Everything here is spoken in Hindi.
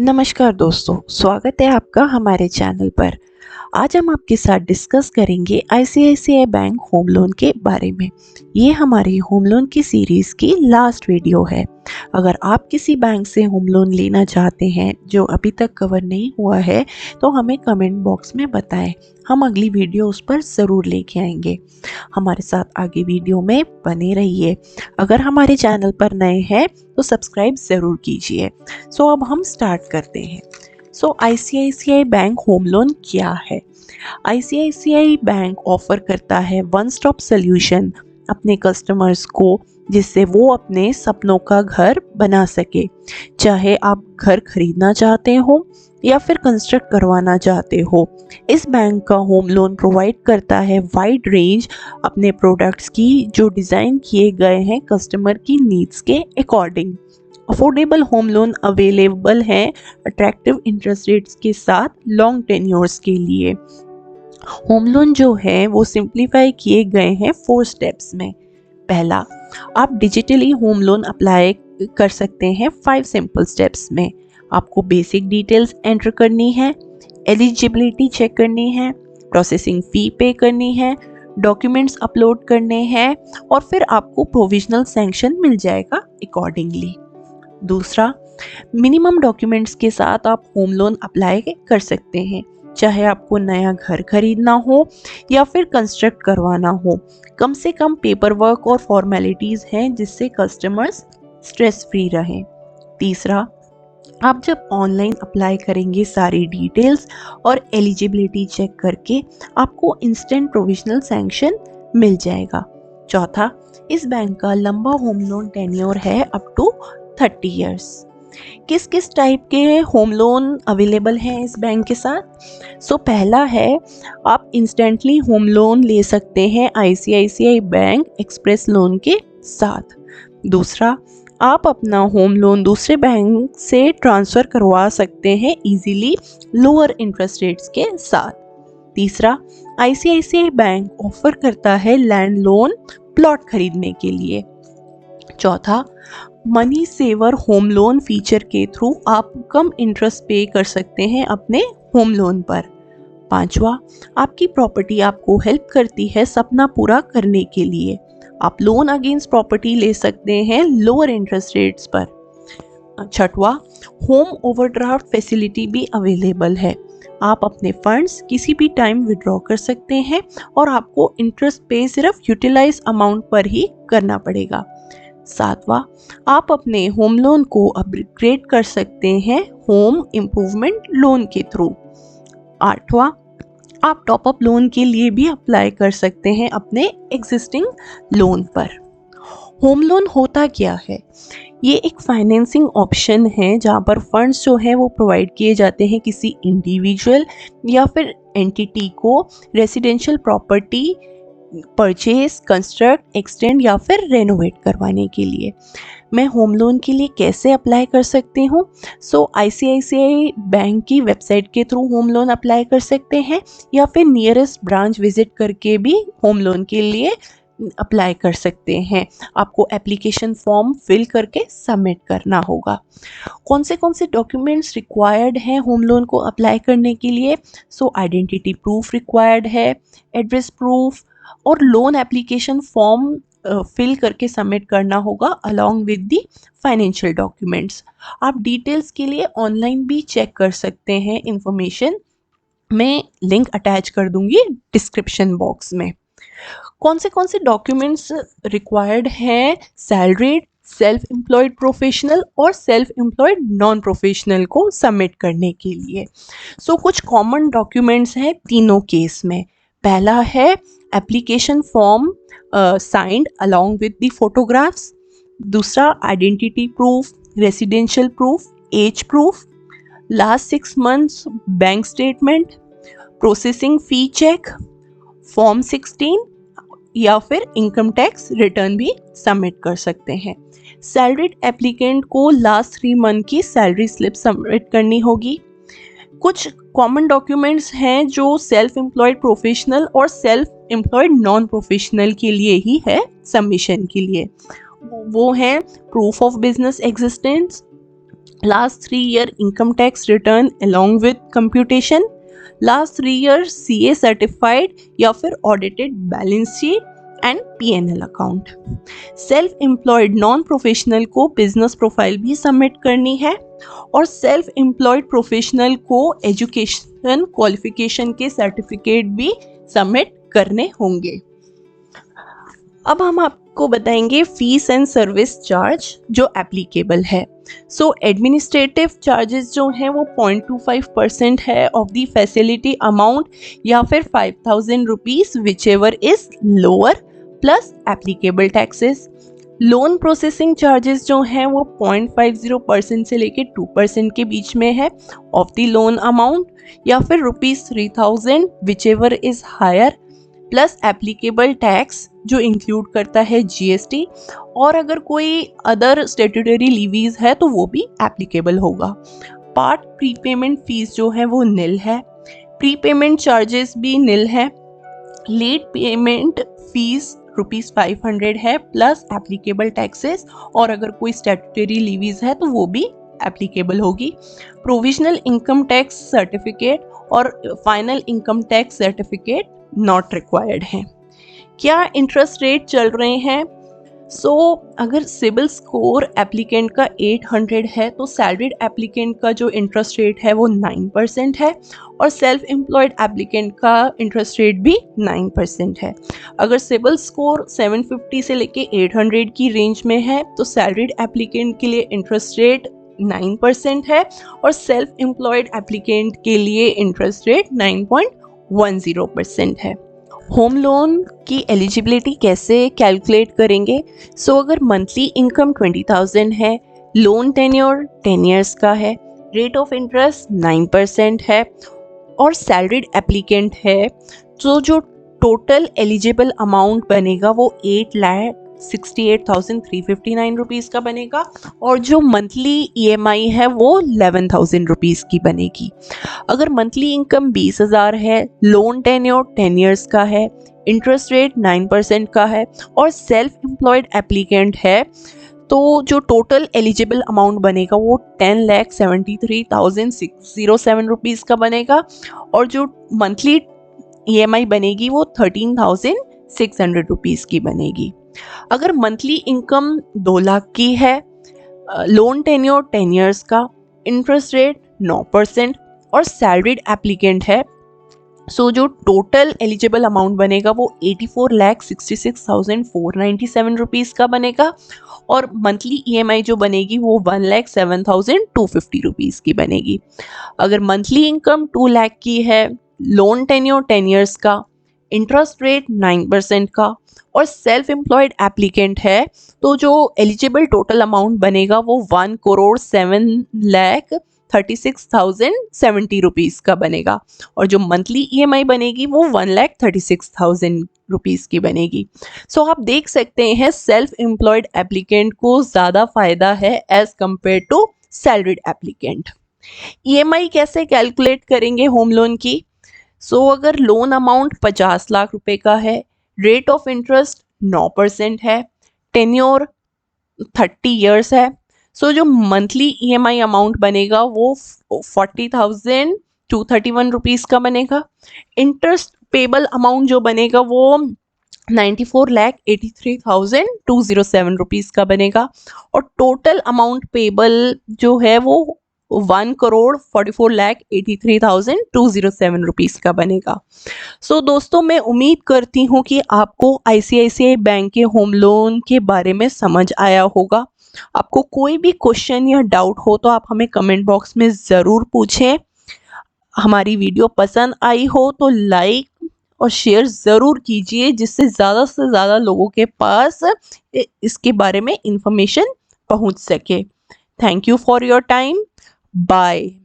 नमस्कार दोस्तों, स्वागत है आपका हमारे चैनल पर। आज हम आपके साथ डिस्कस करेंगे आईसीआईसीआई बैंक होम लोन के बारे में। ये हमारी होम लोन की सीरीज़ की लास्ट वीडियो है। अगर आप किसी बैंक से होम लोन लेना चाहते हैं जो अभी तक कवर नहीं हुआ है तो हमें कमेंट बॉक्स में बताएं। हम अगली वीडियो उस पर ज़रूर लेके आएंगे। हमारे साथ आगे वीडियो में बने रहिए। अगर हमारे चैनल पर नए हैं तो सब्सक्राइब ज़रूर कीजिए। सो अब हम स्टार्ट करते हैं। सो आईसीआईसीआई बैंक होम लोन क्या है? आईसीआईसीआई बैंक ऑफर करता है वन स्टॉप सोल्यूशन अपने कस्टमर्स को, जिससे वो अपने सपनों का घर बना सके। चाहे आप घर खरीदना चाहते हो या फिर कंस्ट्रक्ट करवाना चाहते हो, इस बैंक का होम लोन प्रोवाइड करता है वाइड रेंज अपने प्रोडक्ट्स की जो डिज़ाइन किए गए हैं कस्टमर की नीड्स के according. Affordable home loan available हैं अट्रैक्टिव इंटरेस्ट रेट्स के साथ लॉन्ग टेन्योर्स के लिए। होम लोन जो है वो सिंप्लीफाई किए गए हैं 4 स्टेप्स में। पहला, आप डिजिटली होम लोन अप्लाई कर सकते हैं 5 सिंपल स्टेप्स में। आपको बेसिक डिटेल्स एंटर करनी है, एलिजिबिलिटी चेक करनी है, प्रोसेसिंग फ़ी पे करनी है, डॉक्यूमेंट्स अपलोड करने हैं और फिर आपको प्रोविजनल सैंक्शन मिल जाएगा अकॉर्डिंगली। दूसरा, मिनिमम डॉक्यूमेंट्स के साथ आप होम लोन अप्लाई कर सकते हैं, चाहे आपको नया घर खरीदना हो या फिर कंस्ट्रक्ट करवाना हो। कम से कम पेपर वर्क और फॉर्मेलिटीज़ हैं जिससे कस्टमर्स स्ट्रेस फ्री रहें। तीसरा, आप जब ऑनलाइन अप्लाई करेंगे सारी डिटेल्स और एलिजिबिलिटी चेक करके आपको इंस्टेंट प्रोविजनल सैंक्शन मिल जाएगा। चौथा, इस बैंक का लंबा होम लोन टेन्योर है अप टू 30 इयर्स। किस किस टाइप के होम लोन अवेलेबल हैं इस बैंक के साथ? पहला है, आप इंस्टेंटली होम लोन ले सकते हैं आईसीआईसीआई बैंक एक्सप्रेस लोन के साथ। दूसरा, आप अपना होम लोन दूसरे बैंक से ट्रांसफ़र करवा सकते हैं इजीली लोअर इंटरेस्ट रेट्स के साथ। तीसरा, आईसीआईसीआई बैंक ऑफर करता है लैंड लोन प्लॉट खरीदने के लिए। चौथा, money saver home loan feature के थ्रू आप कम इंटरेस्ट पे कर सकते हैं अपने होम लोन पर। पांचवा, आपकी प्रॉपर्टी आपको हेल्प करती है सपना पूरा करने के लिए। आप लोन अगेंस्ट प्रॉपर्टी ले सकते हैं लोअर इंटरेस्ट रेट्स पर। छठवा, होम ओवरड्राफ्ट फैसिलिटी भी अवेलेबल है। आप अपने फंड्स किसी भी टाइम विड्रॉ कर सकते हैं और आपको इंटरेस्ट पे सिर्फ यूटिलाइज अमाउंट पर ही करना पड़ेगा। सातवां, आप अपने होम लोन को अपग्रेड कर सकते हैं होम इम्प्रूवमेंट लोन के थ्रू। आठवां, आप टॉपअप लोन के लिए भी अप्लाई कर सकते हैं अपने एग्जिस्टिंग लोन पर। होम लोन होता क्या है? ये एक फाइनेंसिंग ऑप्शन है जहाँ पर फंड्स जो है वो प्रोवाइड किए जाते हैं किसी इंडिविजुअल या फिर एंटिटी को residential property purchase, construct, extend या फिर रेनोवेट करवाने के लिए। मैं होम लोन के लिए कैसे अप्लाई कर सकती हूँ? आईसीआईसीआई बैंक की वेबसाइट के थ्रू होम लोन अप्लाई कर सकते हैं या फिर नियरेस्ट ब्रांच विजिट करके भी होम लोन के लिए अप्लाई कर सकते हैं। आपको एप्लीकेशन फॉर्म फिल करके सबमिट करना होगा। कौन से डॉक्यूमेंट्स रिक्वायर्ड हैं होम लोन को अप्लाई करने के लिए? आइडेंटिटी प्रूफ रिक्वायर्ड है, एड्रेस प्रूफ और लोन एप्लीकेशन फॉर्म फिल करके सबमिट करना होगा along with the financial documents. आप डिटेल्स के लिए ऑनलाइन भी चेक कर सकते हैं। इंफॉर्मेशन मैं लिंक अटैच कर दूंगी डिस्क्रिप्शन बॉक्स में। कौन से डॉक्यूमेंट्स रिक्वायर्ड हैं? सैलरीड, सेल्फ एम्प्लॉयड प्रोफेशनल और सेल्फ एम्प्लॉयड नॉन प्रोफेशनल को सबमिट करने के लिए। कुछ कॉमन डॉक्यूमेंट्स हैं तीनों केस में। पहला है application form signed along with the photographs. दूसरा, identity proof, residential proof, age proof, last 6 months bank statement, processing fee cheque, form 16 या फिर इनकम टैक्स रिटर्न भी सबमिट कर सकते हैं। सैलरीड एप्लीकेंट को लास्ट 3 मंथ की सैलरी स्लिप सबमिट करनी होगी। कुछ कॉमन डॉक्यूमेंट्स हैं जो सेल्फ एम्प्लॉयड प्रोफेशनल और सेल्फ एम्प्लॉयड नॉन प्रोफेशनल के लिए ही है सबमिशन के लिए। वो हैं proof of business existence, last 3-year income tax return along with computation, last 3 year CA certified या फिर audited balance sheet and P&L account. Self employed non professional को बिजनेस प्रोफाइल भी सबमिट करनी है और सेल्फ एम्प्लॉयड प्रोफेशनल को एजुकेशन क्वालिफिकेशन के सर्टिफिकेट भी सबमिट करने होंगे। अब हम आपको बताएंगे फीस एंड सर्विस चार्ज जो एप्लीकेबल है। सो एडमिनिस्ट्रेटिव चार्जेस जो हैं वो 0.25% है ऑफ द फैसिलिटी अमाउंट या फिर 5,000 rupees which ever is lower plus applicable taxes. Loan processing charges जो हैं वो 0.50% से लेके 2% के बीच में है ऑफ द लोन अमाउंट या फिर ₹3,000 whichever is higher plus applicable tax जो इंक्लूड करता है जीएसटी, और अगर कोई अदर स्टेट्यूटरी लीवीज है तो वो भी एप्लीकेबल होगा। पार्ट प्रीपेमेंट फीस जो है वो निल है, प्रीपेमेंट चार्जेस भी निल है, लेट पेमेंट फीस ₹500 है प्लस एप्लीकेबल टैक्सेस, और अगर कोई स्टेट्यूटरी लीवीज है तो वो भी एप्लीकेबल होगी। प्रोविजनल इनकम टैक्स सर्टिफिकेट और final income tax certificate not required हैं। क्या इंटरेस्ट रेट चल रहे हैं? अगर सिबिल स्कोर एप्लीकेंट का 800 है तो सैलरीड एप्लीकेंट का जो इंटरेस्ट रेट है वो 9% है और सेल्फ एम्प्लॉयड एप्लीकेंट का इंटरेस्ट रेट भी 9% है। अगर सिबिल स्कोर 750 से लेके 800 की रेंज में है तो सैलरीड एप्लीकेंट के लिए इंटरेस्ट रेट 9% है और सेल्फ एम्प्लॉयड एप्लीकेंट के लिए इंटरेस्ट रेट 9.10% है। होम लोन की एलिजिबिलिटी कैसे कैलकुलेट करेंगे? अगर मंथली इनकम 20,000 है, लोन टेन्योर 10 ईयर्स का है, रेट ऑफ इंटरेस्ट 9% है और सैलरीड एप्लीकेंट है, तो जो टोटल एलिजिबल अमाउंट बनेगा वो 8,68,359 रुपीज़ का बनेगा और जो मंथली EMI है वो 11,000 रुपीज़ की बनेगी। अगर मंथली इनकम 20,000 है, लोन टेन्योर 10 ईयर्स का है, इंटरेस्ट रेट 9% का है और सेल्फ एम्प्लॉयड एप्लीकेंट है, तो जो टोटल एलिजिबल अमाउंट बनेगा वो 10,73,607 रुपीज़ का बनेगा और जो मंथली EMI बनेगी वो 13,600 रुपीज़ की बनेगी। अगर मंथली इनकम 2 लाख की है, लोन टेन्योर 10 ईयर्स का, इंटरेस्ट रेट 9% और सैलरीड एप्लीकेंट है, जो टोटल एलिजिबल अमाउंट बनेगा वो 84,66,497 रुपीज़ का बनेगा और मंथली EMI जो बनेगी वो 1,07,250 रुपीज़ की बनेगी। अगर मंथली इनकम 2 लाख की है, लोन टेन्योर 10 ईयर्स का, इंटरेस्ट रेट 9% का और सेल्फ एम्प्लॉयड एप्लीकेंट है, तो जो एलिजिबल टोटल अमाउंट बनेगा वो 1,07,36,070 रुपीज़ का बनेगा और जो मंथली EMI बनेगी वो 1,36,000 रुपीज़ की बनेगी। आप देख सकते हैं सेल्फ एम्प्लॉयड एप्लीकेंट को ज़्यादा फ़ायदा है as compare to salaried applicant. EMI कैसे कैलकुलेट करेंगे होम लोन की? अगर लोन अमाउंट 50 लाख रुपए का है, रेट ऑफ इंटरेस्ट 9% है, टेन्योर 30 ईयर्स है, जो मंथली EMI अमाउंट बनेगा वो 40,231 रुपीज़ का बनेगा। इंटरेस्ट पेबल अमाउंट जो बनेगा वो 94,83,207 रुपीज़ का बनेगा और टोटल अमाउंट पेबल जो है वो 1,44,83,207 रुपीज़ का बनेगा। दोस्तों मैं उम्मीद करती हूँ कि आपको ICICI बैंक के होम लोन के बारे में समझ आया होगा। आपको कोई भी क्वेश्चन या डाउट हो तो आप हमें कमेंट बॉक्स में ज़रूर पूछें। हमारी वीडियो पसंद आई हो तो लाइक और शेयर ज़रूर कीजिए जिससे ज़्यादा से ज़्यादा लोगों के पास इसके बारे में इंफॉर्मेशन पहुँच सके। Thank you for your time. Bye.